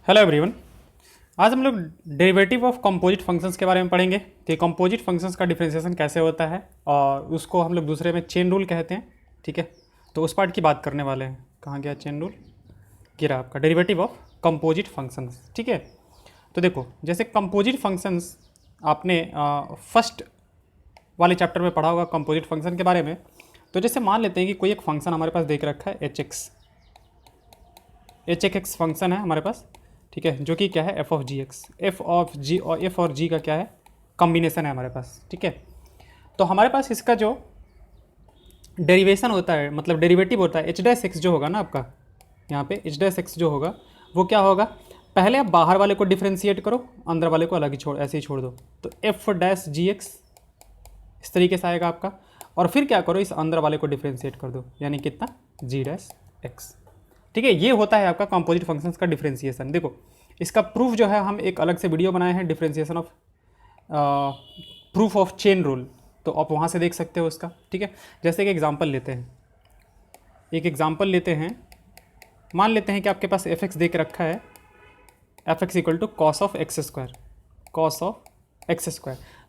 Hello everyone. आज हम लोग डेरिवेटिव ऑफ कंपोजिट फंक्शंस के बारे में पढ़ेंगे कि कंपोजिट फंक्शंस का डिफरेंशिएशन कैसे होता है और उसको हम लोग दूसरे में चेन रूल कहते हैं। ठीक है, तो उस पार्ट की बात करने वाले हैं। कहाँ गया चेन रूल? गिरा आपका डेरिवेटिव ऑफ कंपोजिट फंक्शंस। ठीक है, तो देखो जैसे कंपोजिट फंक्शंस आपने फर्स्ट वाले चैप्टर में पढ़ा होगा कंपोजिट फंक्शन के बारे में। तो जैसे मान लेते हैं कि कोई एक फंक्शन हमारे पास देख रखा है एच एक्स फंक्शन है हमारे पास। ठीक है, जो कि क्या है f of g x. F of g और एफ और जी का क्या है कॉम्बिनेशन है हमारे पास। ठीक है, तो हमारे पास इसका जो डेरिवेशन होता है मतलब डेरिवेटिव होता है एच डैश एक्स जो होगा ना आपका यहाँ पे एच डैश एक्स जो होगा वो क्या होगा, पहले आप बाहर वाले को डिफ्रेंशिएट करो, अंदर वाले को अलग ही छोड़ ऐसे ही छोड़ दो। तो एफ डैश जी एक्स इस तरीके से आएगा आपका, और फिर क्या करो इस अंदर वाले को डिफ्रेंशिएट कर दो, यानी कितना जी डैश एक्स। ठीक है, ये होता है आपका कंपोजिट फंक्शंस का डिफरेंशिएशन। देखो इसका प्रूफ जो है हम एक अलग से वीडियो बनाए हैं, differentiation of proof of chain rule, तो आप वहाँ से देख सकते हो उसका। ठीक है, जैसे एक एग्जांपल लेते हैं, मान लेते हैं कि आपके पास एफ एक्स देख रखा है, f x equal to cos of x square.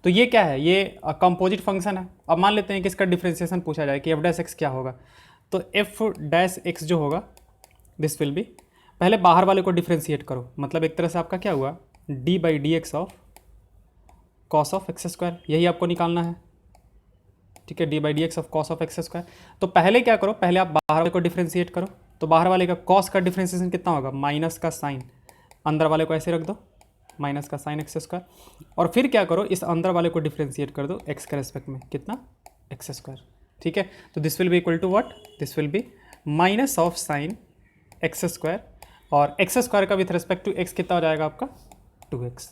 तो ये क्या है, ये कंपोजिट फंक्शन है। अब मान लेते हैं कि इसका डिफरेंशिएशन पूछा जाए कि एफ डैश एक्स क्या होगा, तो एफ डैश एक्स जो होगा दिस विल बी, पहले बाहर वाले को डिफ्रेंशिएट करो, मतलब एक तरह से आपका क्या हुआ D by d x of cos of x square, यही आपको निकालना है। ठीक है, D by d x of cos of x square. तो पहले क्या करो, पहले आप बाहर वाले को डिफ्रेंशिएट करो, तो बाहर वाले का कॉस का डिफ्रेंशिएशन कितना होगा माइनस का साइन, अंदर वाले को ऐसे रख दो माइनस का साइन एक्स स्क्वायर, और फिर क्या करो इस अंदर वाले को डिफ्रेंशिएट कर दो एक्स के रेस्पेक्ट में, कितना एक्स स्क्वायर। ठीक है, तो this will be equal to what, this will be minus of sine x square, और एक्स स्क्वायर का विथ रिस्पेक्ट टू एक्स कितना हो जाएगा आपका 2x।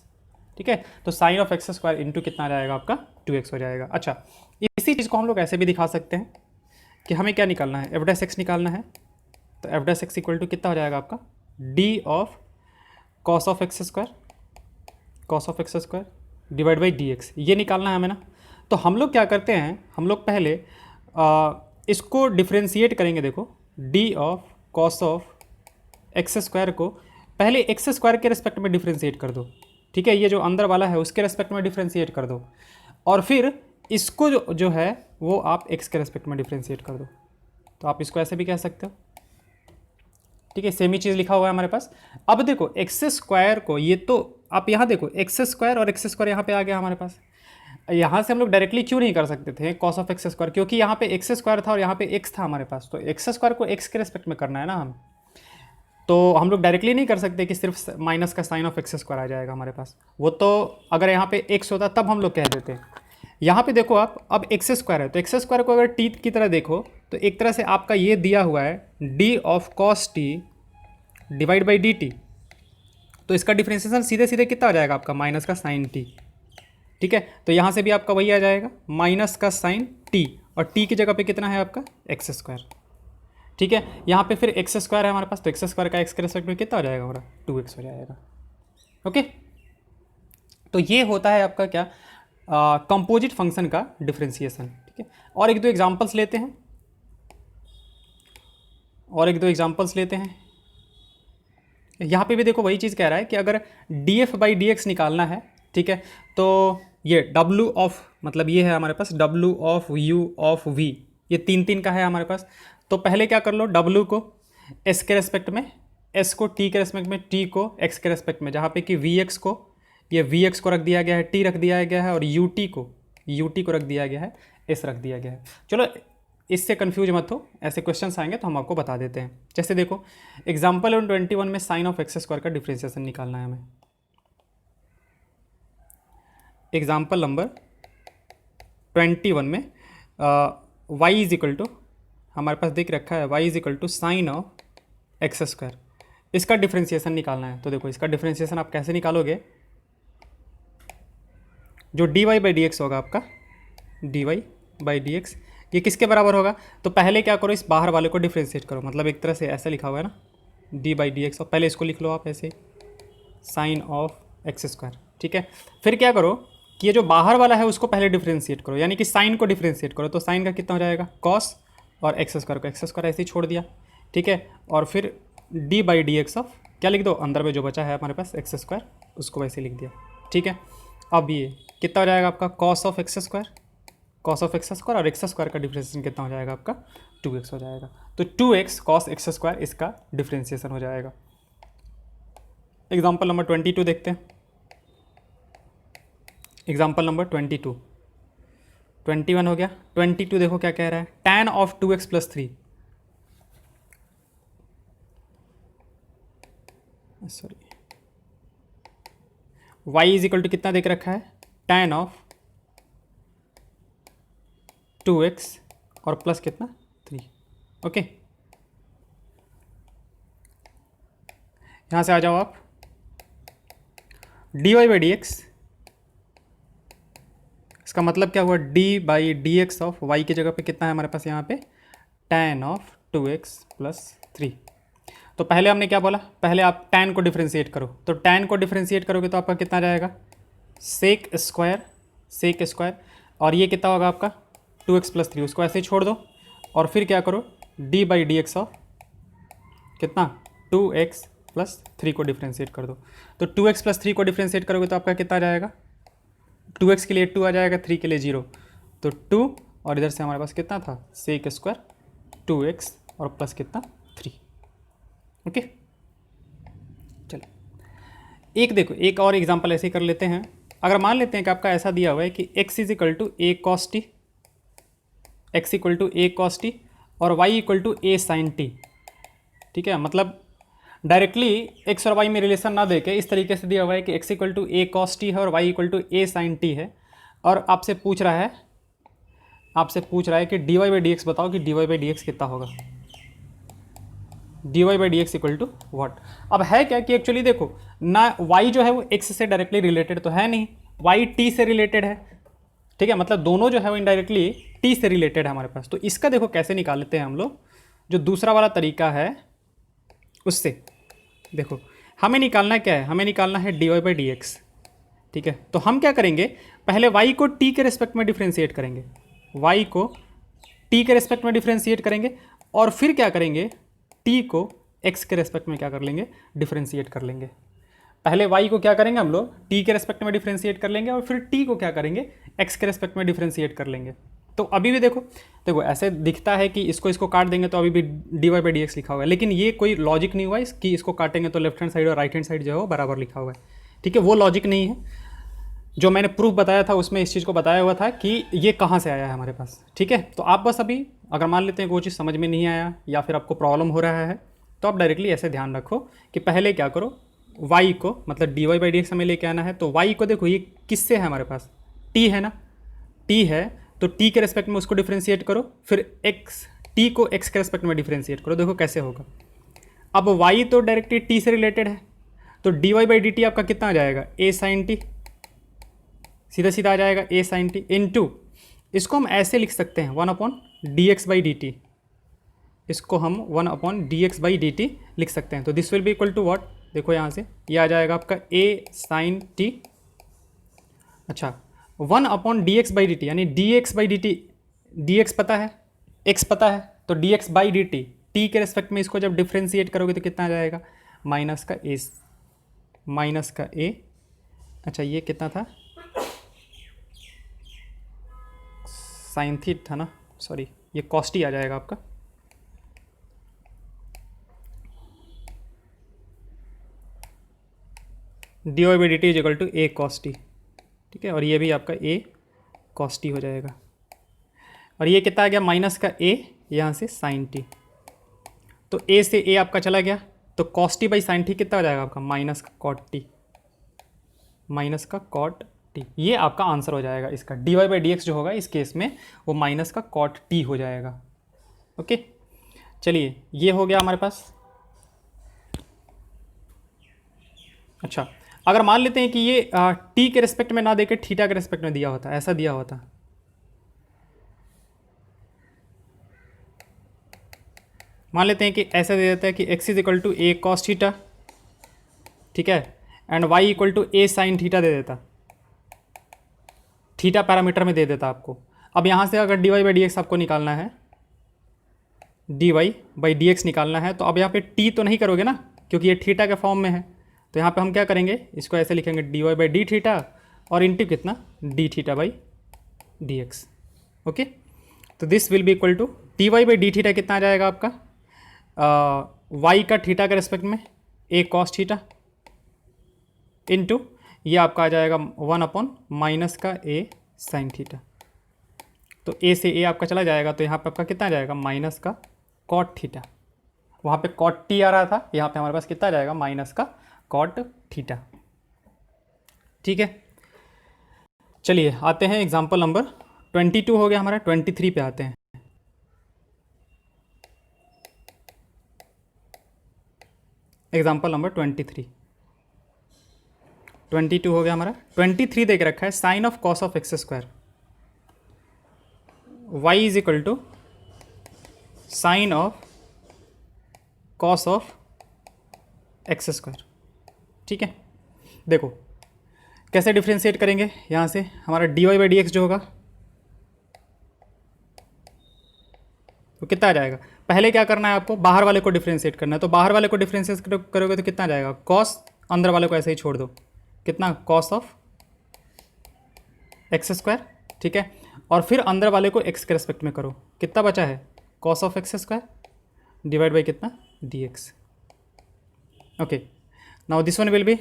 ठीक है, तो sine of x square into कितना आ जाएगा आपका 2x हो जाएगा। अच्छा, इसी चीज़ को हम लोग ऐसे भी दिखा सकते हैं कि हमें क्या निकालना है, एफ डैश एक्स निकालना है, तो f dash x equal to कितना हो जाएगा आपका d of cos of x square divide by d x, ये निकालना है हमें ना। तो हम लोग क्या करते हैं, हम लोग पहले इसको डिफ्रेंशिएट करेंगे। देखो D of cos of x square को पहले एक्स स्क्वायर के रेस्पेक्ट में डिफ्रेंशिएट कर दो। ठीक है, ये जो अंदर वाला है उसके रेस्पेक्ट में डिफ्रेंशिएट कर दो, और फिर इसको जो है वो आप एक्स के रेस्पेक्ट में डिफ्रेंशिएट कर दो। तो आप इसको ऐसे भी कह सकते हो। ठीक है, सेम ही चीज़ लिखा हुआ है हमारे पास। अब देखो एक्स स्क्वायर को, ये तो आप यहाँ देखो एक्स स्क्वायर और एक्स स्क्वायर यहाँ पे आ गया हमारे पास। यहाँ से हम लोग डायरेक्टली क्यों नहीं कर सकते थे कॉस ऑफ एक्स स्क्वायर, क्योंकि यहाँ पे एक्स स्क्वायर था और यहाँ पे एक्स था हमारे पास, तो एक्स स्क्वायर को एक्स के रेस्पेक्ट में करना है ना हम, तो हम लोग डायरेक्टली नहीं कर सकते कि सिर्फ माइनस का साइन ऑफ एक्स स्क्वायर आ जाएगा हमारे पास। वो तो अगर यहाँ पे एक्स होता तब हम लोग कह देते हैं। यहाँ पे देखो आप, अब एक्स स्क्वायर है तो एक्स स्क्वायर को अगर टी की तरह देखो तो एक तरह से आपका ये दिया हुआ है D of cos T divide by d T, तो इसका डिफ्रेंशिएशन सीधे सीधे कितना आ जाएगा आपका माइनस का साइन टी। ठीक है, तो यहाँ से भी आपका वही आ जाएगा माइनस का साइन टी, और टी की जगह पे कितना है आपका एक्स स्क्वायर। ठीक है, यहाँ पे फिर एक्स स्क्वायर है हमारे पास, तो एक्स स्क्वायर का एक्स के रेस्पेक्ट में कितना हो जाएगा हमारा 2x हो जाएगा। ओके, तो ये होता है आपका क्या कंपोजिट फंक्शन का डिफरेंशिएशन। ठीक है, और एक दो एग्जांपल्स लेते हैं, यहाँ पे भी देखो वही चीज़ कह रहा है कि अगर D F by d x निकालना है, ठीक है, तो ये डब्लू ऑफ मतलब ये है हमारे पास डब्लू ऑफ यू ऑफ वी, ये तीन तीन का है हमारे पास। तो पहले क्या कर लो, डब्लू को एस के रेस्पेक्ट में, एस को टी के रेस्पेक्ट में, टी को एक्स के रेस्पेक्ट में, जहाँ पे कि वी एक्स को, ये वी एक्स को रख दिया गया है, टी रख दिया गया है, और यू टी को रख दिया गया है, एस रख दिया गया है। चलो इससे कन्फ्यूज मत हो, ऐसे क्वेश्चंस आएंगे तो हम आपको बता देते हैं। जैसे देखो एग्जाम्पल 21 में साइन ऑफ एक्स स्क्वायर का डिफ्रेंशिएशन निकालना है हमें। एग्जाम्पल नंबर 21 में y इज इक्वल टू हमारे पास देख रखा है y is equal to sine of x square, इसका डिफ्रेंशिएशन निकालना है। तो देखो इसका डिफ्रेंशिएशन आप कैसे निकालोगे, जो d y by d x होगा आपका d y by d x, ये किसके बराबर होगा, तो पहले क्या करो इस बाहर वाले को डिफ्रेंशिएट करो, मतलब एक तरह से ऐसा लिखा हुआ है ना डी बाई डी एक्स, और पहले इसको लिख लो आप ऐसे साइन ऑफ एक्स स्क्वायर। ठीक है, फिर क्या करो कि ये जो बाहर वाला है उसको पहले डिफ्रेंशिएट करो, यानी कि साइन को डिफ्रेंशिएट करो, तो साइन का कितना हो जाएगा कॉस, और एक्स स्क्वायर को एक्स स्क्वायर ऐसे ही छोड़ दिया। ठीक है, और फिर D by d x of क्या लिख दो, अंदर में जो बचा है हमारे पास एक्स स्क्वायर, उसको वैसे लिख दिया। ठीक है, अब ये कितना हो जाएगा आपका cos of x square, cos of x square और एक्स स्क्वायर का डिफ्रेंशिएशन कितना हो जाएगा आपका 2x हो जाएगा। तो 2x कॉस एक्स स्क्वायर इसका डिफ्रेंशिएशन हो जाएगा। एग्जाम्पल नंबर 22 देखते हैं। एग्जाम्पल नंबर 22, 21 हो गया। 22 देखो क्या कह रहा है, tan of 2x plus 3, sorry y is equal to कितना देख रखा है, tan ऑफ 2x और प्लस कितना 3। ओके, यहां से आ जाओ आप, dy बाई डी एक्स, इसका मतलब क्या हुआ, d by d x of y की जगह पे कितना है हमारे पास यहाँ पे tan ऑफ 2x प्लस 3। तो पहले हमने क्या बोला, पहले आप tan को डिफ्रेंशिएट करो, तो tan को डिफ्रेंशिएट करोगे तो आपका कितना जाएगा सेक स्क्वायर, और ये कितना होगा आपका 2x प्लस 3, उसको ऐसे ही छोड़ दो और फिर क्या करो d by d x of कितना 2x प्लस 3 को डिफ्रेंशिएट कर दो। तो 2x प्लस 3 को डिफ्रेंशिएट करोगे तो आपका कितना आ जाएगा, 2x के लिए 2 आ जाएगा, 3 के लिए 0, तो 2 और इधर से हमारे पास कितना था सेक स्क्वायर 2x और प्लस कितना 3। ओके, चलो एक देखो, एक और एग्जांपल ऐसे ही कर लेते हैं। अगर मान लेते हैं कि आपका ऐसा दिया हुआ है कि x is equal to a cos t, x equal to a cos t और y equal to a sine t. ठीक है, मतलब डायरेक्टली x और y में रिलेशन ना देके इस तरीके से दिया हुआ है कि x equal to a cos t है और y equal to a sine t है, और आपसे पूछ रहा है कि dy बाई डी एक्स बताओ कि dy बाई डी एक्स कितना होगा, dy by d x equal to what. अब है क्या कि एक्चुअली देखो ना, y जो है वो x से डायरेक्टली रिलेटेड तो है नहीं, y t से रिलेटेड है। ठीक है, मतलब दोनों जो है वो इनडायरेक्टली t से रिलेटेड है हमारे पास। तो इसका देखो कैसे निकाल लेते हैं हम लोग, जो दूसरा वाला तरीका है उससे। देखो हमें निकालना क्या है, हमें निकालना है dy बाई डी एक्स। ठीक है, तो हम क्या करेंगे, पहले y को t के रिस्पेक्ट में डिफ्रेंशिएट करेंगे, y को t के रिस्पेक्ट में डिफ्रेंशिएट करेंगे, और फिर क्या करेंगे t को x के रिस्पेक्ट में क्या कर लेंगे, डिफ्रेंशिएट कर लेंगे। पहले y को क्या करेंगे हम लोग t के रिस्पेक्ट में डिफ्रेंशिएट कर लेंगे, और फिर t को क्या करेंगे x के रिस्पेक्ट में डिफ्रेंशिएट कर लेंगे। तो अभी भी देखो ऐसे दिखता है कि इसको काट देंगे तो अभी भी dy बाई डी एक्स लिखा हुआ है, लेकिन ये कोई लॉजिक नहीं हुआ कि इसको काटेंगे तो लेफ्ट हैंड साइड और राइट हैंड साइड जो है वो बराबर लिखा हुआ है। ठीक है, वो लॉजिक नहीं है। जो मैंने प्रूफ बताया था उसमें इस चीज़ को बताया हुआ था कि ये कहाँ से आया है हमारे पास। ठीक है, तो आप बस अभी अगर मान लेते हैं वो चीज़ समझ में नहीं आया या फिर आपको प्रॉब्लम हो रहा है, तो आप डायरेक्टली ऐसे ध्यान रखो कि पहले क्या करो, y को मतलब dy बाई डी एक्स हमें लेके आना है। तो y को देखो ये किससे है हमारे पास, t है ना, t है तो t के रेस्पेक्ट में उसको डिफ्रेंशिएट करो, फिर t को x के रेस्पेक्ट में डिफ्रेंशिएट करो। देखो कैसे होगा, अब y तो डायरेक्टली t से रिलेटेड है, तो dy बाई डी टी आपका कितना आ जाएगा a साइन टी, सीधा सीधा आ जाएगा a साइन टी इनटू, इसको हम ऐसे लिख सकते हैं 1 upon d x by d t, इसको हम 1 upon d x by d t लिख सकते हैं। तो this will be equal to what, देखो यहाँ से ये आ जाएगा आपका a साइन टी, अच्छा 1 upon d x by d t, यानी d x by d t, d x पता है, एक्स पता है, तो d x by d t, t के रेस्पेक्ट में इसको जब डिफ्रेंशिएट करोगे तो कितना आ जाएगा माइनस का ए, अच्छा ये कितना था साइन थीटा था ना, सॉरी ये कॉस टी आ जाएगा आपका, d y by d t is equal to a cos t. ठीक है, और ये भी आपका ए कॉस टी हो जाएगा, और ये कितना आ गया माइनस का ए, यहाँ से साइन टी, तो ए से ए आपका चला गया, तो cos t by sine t कितना हो जाएगा आपका माइनस का कॉट टी, माइनस का कॉट टी। ये आपका आंसर हो जाएगा इसका, d y by d x जो होगा इस केस में वो माइनस का कॉट टी हो जाएगा। ओके, चलिए ये हो गया हमारे पास। अच्छा, अगर मान लेते हैं कि ये टी के रिस्पेक्ट में ना देके थीटा के रिस्पेक्ट में दिया होता, ऐसा दिया होता, मान लेते हैं कि ऐसा दे देता है कि x is equal to a cos theta, ठीक है, and y equal to a sine theta दे देता, थीटा पैरामीटर में दे देता आपको। अब यहाँ से अगर d y by d x आपको निकालना है, d y by d x निकालना है, तो अब यहाँ पे t तो नहीं करोगे ना, क्योंकि ये थीटा के फॉर्म में है। तो यहाँ पे हम क्या करेंगे, इसको ऐसे लिखेंगे dy बाई डी थीटा और इंटू कितना d theta by d x. Okay, तो this will be equal to dy by d theta कितना आ जाएगा आपका y का थीटा के रेस्पेक्ट में a कॉस थीटा इंटू ये आपका आ जाएगा 1 अपॉन माइनस का a साइन थीटा। तो a से a आपका चला जाएगा, तो यहाँ पे आपका कितना आ जाएगा माइनस का कॉट थीटा। वहाँ पे कॉट t आ रहा था, यहाँ पे हमारे पास कितना आ जाएगा माइनस का कॉट थीटा। ठीक है, चलिए आते हैं एग्जाम्पल नंबर 22 हो गया हमारा, 23 पे आते हैं। एग्जाम्पल नंबर 22 हो गया हमारा। 23 देख रखा है sine of cos of x square y is equal to sine of cos of x square. ठीक है, देखो कैसे डिफ्रेंशिएट करेंगे। यहाँ से हमारा dy बाई डी एक्स जो होगा तो कितना आ जाएगा, पहले क्या करना है आपको, बाहर वाले को डिफ्रेंशिएट करना है। तो बाहर वाले को डिफ्रेंशिएट करोगे तो कितना आ जाएगा कॉस, अंदर वाले को ऐसे ही छोड़ दो, कितना कॉस ऑफ एक्स स्क्वायर। ठीक है, और फिर अंदर वाले को एक्स के रेस्पेक्ट में करो, कितना बचा है cos of x square divide by कितना d x. Okay, now this one will be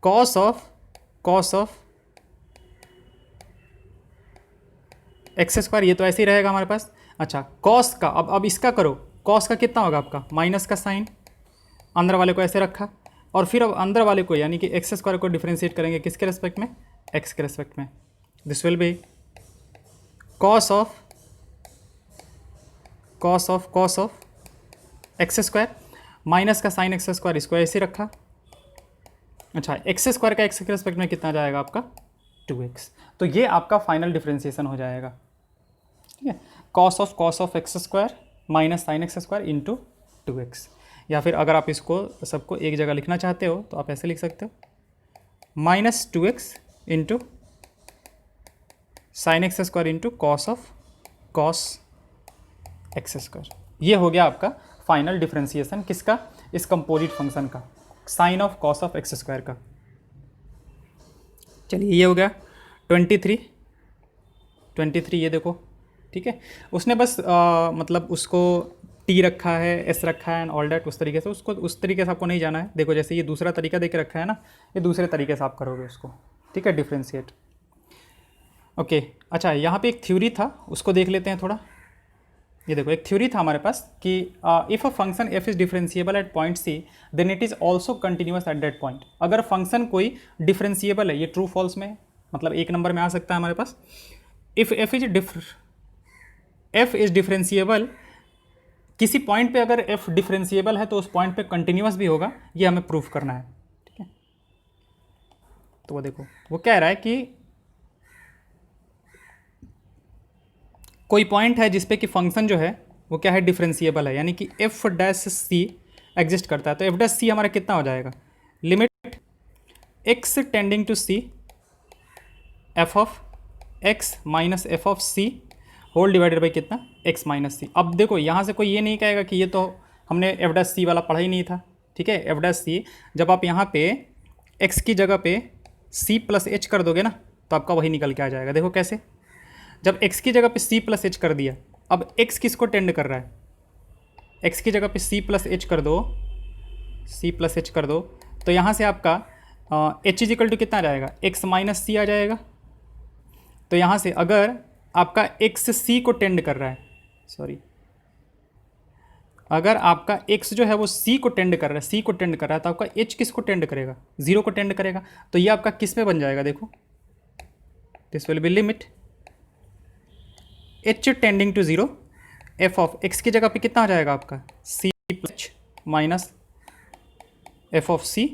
cos of x square, ये तो ऐसे ही रहेगा हमारे पास। अच्छा, कॉस का अब इसका करो, कॉस का कितना होगा आपका माइनस का साइन, अंदर वाले को ऐसे रखा, और फिर अब अंदर वाले को यानी कि एक्स स्क्वायर को डिफरेंशिएट करेंगे किसके रेस्पेक्ट में, एक्स के रेस्पेक्ट में। This will be cos of x square minus का साइन एक्स स्क्वायर, इसको ऐसे रखा। अच्छा, एक्स स्क्वायर का एक्स के रेस्पेक्ट में कितना जाएगा आपका 2x। तो ये आपका फाइनल डिफरेंशिएशन हो जाएगा। ठीक है, cos of x square minus sign x square into 2x। या फिर अगर आप इसको सबको एक जगह लिखना चाहते हो तो आप ऐसे लिख सकते हो minus 2x into sine x square into cos x square. ये हो गया आपका फाइनल डिफरेंशिएशन किसका, इस कंपोजिट फंक्शन का, sine of cos of x square का। चलिए ये हो गया 23 ये देखो। ठीक है, उसने बस मतलब उसको टी रखा है, एस रखा है एंड ऑल डैट, उस तरीके से उसको उस तरीके से आपको नहीं जाना है। देखो जैसे ये दूसरा तरीका देके रखा है ना, ये दूसरे तरीके से आप करोगे उसको। ठीक है, डिफ्रेंशिएट। ओके, अच्छा यहाँ पे एक थ्योरी था, उसको देख लेते हैं थोड़ा। ये देखो एक थ्योरी था हमारे पास कि if a function f is differentiable at point c then it is also continuous at that point. अगर फंक्शन कोई डिफरेंशिएबल है, ये ट्रू फॉल्स में मतलब एक नंबर में आ सकता है हमारे पास। इफ़ एफ इज़ डिफरेंशिएबल, किसी पॉइंट पे अगर एफ डिफरेंशिएबल है तो उस पॉइंट पे कंटिन्यूअस भी होगा, ये हमें प्रूफ करना है। ठीक है, तो वो देखो वो कह रहा है कि कोई पॉइंट है जिसपे कि फंक्शन जो है वो क्या है डिफरेंशिएबल है, यानी कि एफ डैश सी एग्जिस्ट करता है। तो एफ डैश सी हमारा कितना हो जाएगा, limit x tending to c f of x minus f of c whole divided by कितना एक्स माइनस सी। अब देखो यहाँ से कोई ये नहीं कहेगा कि ये तो हमने एफ डैश सी वाला पढ़ा ही नहीं था। ठीक है, एफ डैश सी जब आप यहाँ पे एक्स की जगह पे सी प्लस एच कर दोगे ना तो आपका वही निकल के आ जाएगा। देखो कैसे, जब x की जगह पे c प्लस एच कर दिया, अब x किसको टेंड कर रहा है, x की जगह पे c प्लस एच कर दो, तो यहाँ से आपका h इज इक्वल टू कितना आ जाएगा, x माइनस सी आ जाएगा। तो यहाँ से अगर आपका x c को टेंड कर रहा है, अगर आपका x जो है वो c को टेंड कर रहा है, तो आपका h किसको टेंड करेगा, 0 को टेंड करेगा। तो ये आपका किस में बन जाएगा, देखो this will be limit h tending to 0 f of x की जगह पे कितना आ जाएगा आपका c plus h minus f of c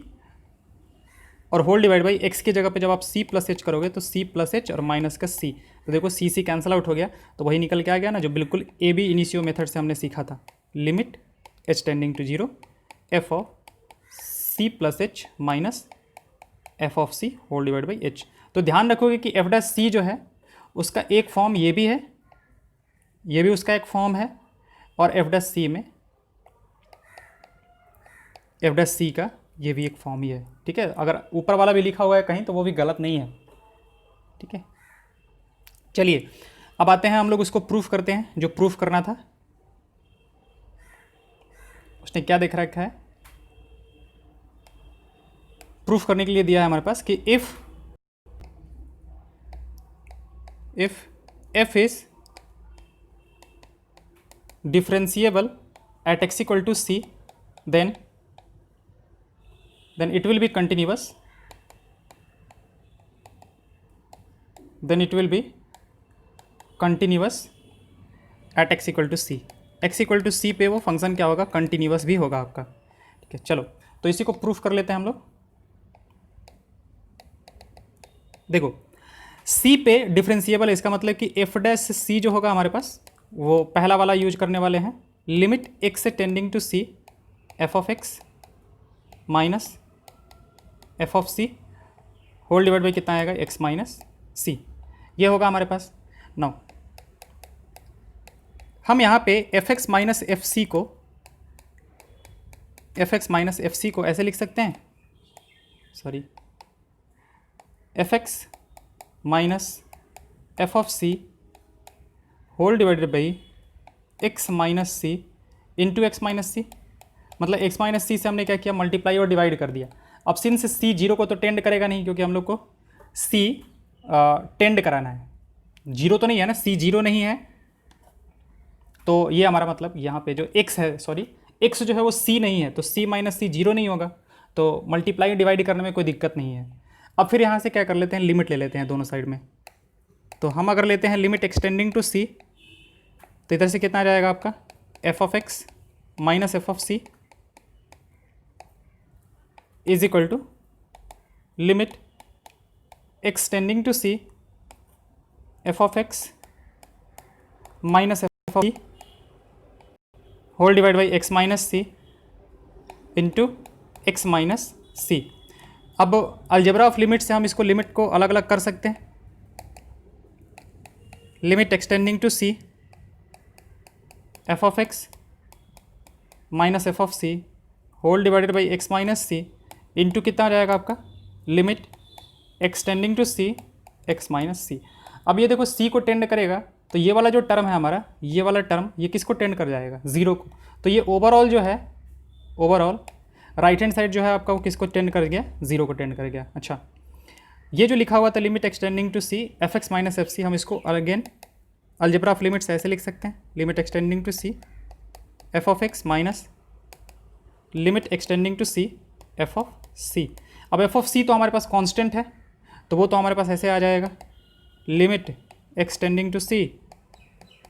और होल डिवाइड बाई x की जगह पे जब आप c प्लस एच करोगे तो c प्लस एच और माइनस का c, तो देखो c कैंसिल आउट हो गया, तो वही निकल के आ गया ना जो बिल्कुल ए बी इनिशियो मेथड से हमने सीखा था। Limit h tending to 0 f of c plus h minus f of c whole divide by h। तो ध्यान रखोगे कि एफ डैश सी जो है उसका एक फॉर्म ये भी है, ये भी उसका एक फॉर्म है, और एफ डैश सी में एफ डैश सी का ये भी एक फॉर्म ही है, ठीक है। अगर ऊपर वाला भी लिखा हुआ है कहीं तो वो भी गलत नहीं है, ठीक है। चलिए अब आते हैं हम लोग उसको प्रूफ करते हैं, जो प्रूफ करना था उसने क्या देख रखा है। प्रूफ करने के लिए दिया है हमारे पास कि if f is differentiable at x equal to c, then it will be continuous, at x equal to c। x equal to c पे वो फंक्शन क्या होगा, कंटिन्यूस भी होगा आपका, ठीक है। चलो तो इसी को प्रूफ कर लेते हैं हम लोग। देखो c पे डिफरेंशिएबल है, इसका मतलब कि f डैश c जो होगा हमारे पास वो पहला वाला यूज करने वाले हैं, लिमिट x से tending to c f of x minus f of c whole divide by कितना आएगा, x माइनस c, ये होगा हमारे पास। नाउ हम यहाँ पे fx माइनस एफ सी को ऐसे लिख सकते हैं, sorry fx minus f of c whole divided by x minus c into x minus c. मतलब एक्स माइनस सी से हमने क्या किया, मल्टीप्लाई और डिवाइड कर दिया। अब सिंस सी जीरो को तो टेंड करेगा नहीं, क्योंकि हम लोग को सी टेंड कराना है, जीरो तो नहीं है ना, सी जीरो नहीं है, तो ये हमारा मतलब यहाँ पे जो एक्स है, सॉरी एक्स जो है वो सी नहीं है, तो सी माइनस सी जीरो नहीं होगा, तो मल्टीप्लाई डिवाइड करने में कोई दिक्कत नहीं है। अब फिर यहाँ से क्या कर लेते हैं, लिमिट ले लेते हैं दोनों साइड में। तो हम अगर लेते हैं लिमिट एक्सटेंडिंग टू सी, तो इधर से कितना आ जाएगा आपका, f of x minus f of c is equal to limit x tending to c f of x minus f of c whole divide by x minus c into x minus c. अब algebra of limit से हम इसको limit को अलग अलग कर सकते हैं। Limit x tending to c f of x minus f of c whole divided by x minus c into कितना आ जाएगा आपका, limit x tending to c x minus c. अब ये देखो सी को टेंड करेगा, तो ये वाला जो टर्म है हमारा, ये वाला टर्म ये किसको टेंड कर जाएगा, ज़ीरो को। तो ये ओवरऑल जो है, ओवरऑल राइट हैंड साइड जो है आपका वो किसको टेंड कर गया, ज़ीरो को टेंड कर गया। अच्छा, ये जो लिखा हुआ था limit x tending to c f x minus f c, हम इसको अगेन अलजेब्रा ऑफ लिमिट्स ऐसे लिख सकते हैं, limit x tending to c f of x minus limit x tending to c f of c. अब एफ ऑफ सी तो हमारे पास constant है, तो वो तो हमारे पास ऐसे आ जाएगा, limit x tending to c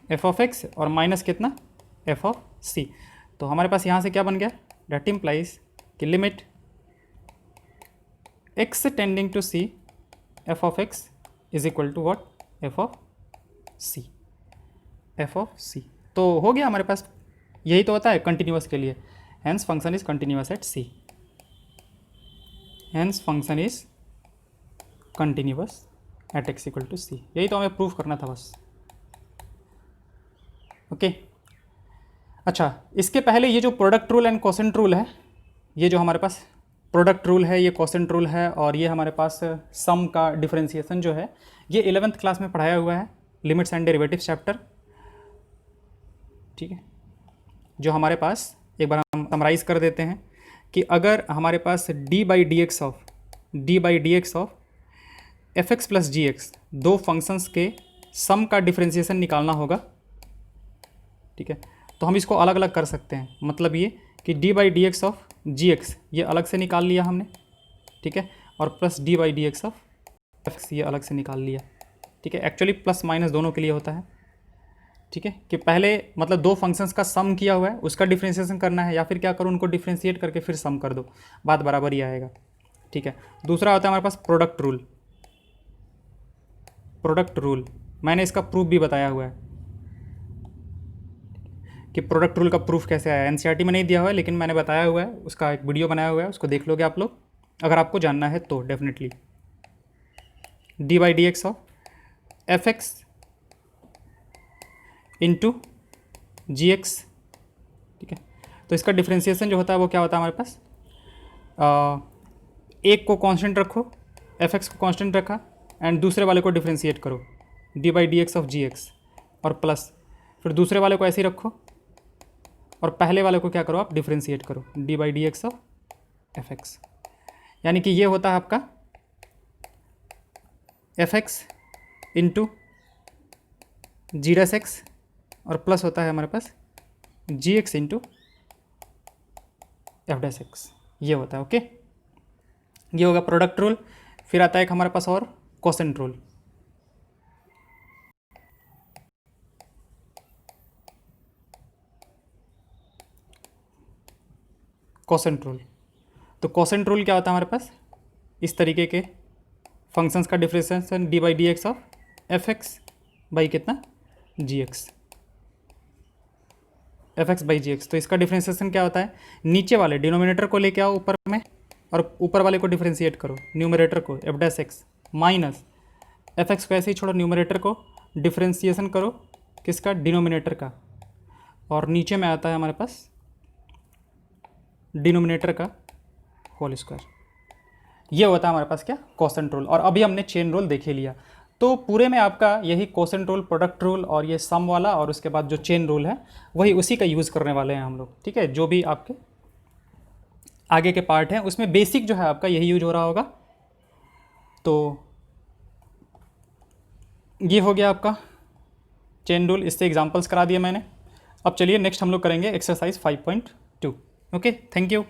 f of x और माइनस कितना, एफ ऑफ सी। तो हमारे पास यहाँ से क्या बन गया, डेट इम्प्लाइज कि limit x tending to c f of x is equal to what, f of c, f of c. तो हो गया हमारे पास, यही तो होता है कंटिन्यूअस के लिए, hence function is continuous at c, hence function is continuous at x equal to c. यही तो हमें प्रूफ करना था बस, ओके। अच्छा, इसके पहले ये जो product rule and quotient rule है, ये जो हमारे पास प्रोडक्ट रूल है, ये कोसेंट रूल है, और ये हमारे पास सम का डिफरेंशिएशन जो है, ये 11th क्लास में पढ़ाया हुआ है, लिमिट्स एंड डेरिवेटिव्स चैप्टर, ठीक है। जो हमारे पास एक बार हम समराइज़ कर देते हैं कि अगर हमारे पास d by d x of f x plus g x दो फंक्शंस के सम का डिफरेंशिएशन निकालना होगा, ठीक है, तो हम इसको अलग अलग कर सकते हैं। मतलब ये कि d by d x of g x ये अलग से निकाल लिया हमने, ठीक है, और plus d by d x of f x ये अलग से निकाल लिया, ठीक है। एक्चुअली प्लस माइनस दोनों के लिए होता है, ठीक है, कि पहले मतलब दो फंक्शंस का सम किया हुआ है उसका डिफरेंशिएशन करना है, या फिर क्या करूँ उनको डिफरेंशिएट करके फिर सम कर दो, बात बराबर ही आएगा, ठीक है। दूसरा होता है हमारे पास प्रोडक्ट रूल। प्रोडक्ट रूल मैंने इसका प्रूफ भी बताया हुआ है कि प्रोडक्ट रूल का प्रूफ कैसे आया, एनसीईआरटी में नहीं दिया हुआ है लेकिन मैंने बताया हुआ है, उसका एक वीडियो बनाया हुआ है, उसको देख लोगे आप लोग अगर आपको जानना है तो definitely. D by d x of f x into g x, ठीक है, तो इसका डिफ्रेंशिएशन जो होता है वो क्या होता है हमारे पास, एक को कांस्टेंट रखो, एफ एक्स को कांस्टेंट रखा, एंड दूसरे वाले को डिफ्रेंशिएट करो, d by d x of g x, और प्लस फिर दूसरे वाले को ऐसे ही रखो और पहले वाले को क्या करो आप, डिफ्रेंशिएट करो, d by d x of f x. यानी कि ये होता है आपका f x into g dash x, और प्लस होता है हमारे पास g x into f dash x, ये होता है। ओके, ये होगा प्रोडक्ट रूल। फिर आता है एक हमारे पास और कोसेंट रूल। कोसेंट रूल, तो कोसेंट रूल क्या होता है हमारे पास, इस तरीके के फंक्शंस का differentiation d by d x of f x by कितना, g x, f x by g x. तो इसका डिफरेंशिएशन क्या होता है, नीचे वाले डिनोमिनेटर को लेके आओ ऊपर में, और ऊपर वाले को डिफरेंशिएट करो, न्यूमरेटर को F dash x minus F x को ऐसे ही छोड़ो, न्यूमरेटर को डिफरेंशिएशन करो किसका, डिनोमिनेटर का, और नीचे में आता है हमारे पास डिनोमिनेटर का होल स्क्वायर। ये होता है हमारे पास क्या, कोसेंट रूल। और अभी हमने चेन रूल देख ही लिया। तो पूरे में आपका यही कोसेंट रूल, प्रोडक्ट रूल और ये सम वाला, और उसके बाद जो चेन रूल है वही उसी का यूज़ करने वाले हैं हम लोग। ठीक है, जो भी आपके आगे के पार्ट हैं उसमें बेसिक जो है आपका यही यूज हो रहा होगा। तो ये हो गया आपका चेन रूल, इससे एग्जांपल्स करा दिए मैंने। अब चलिए नेक्स्ट हम लोग करेंगे एक्सरसाइज 5.2। Okay, thank you.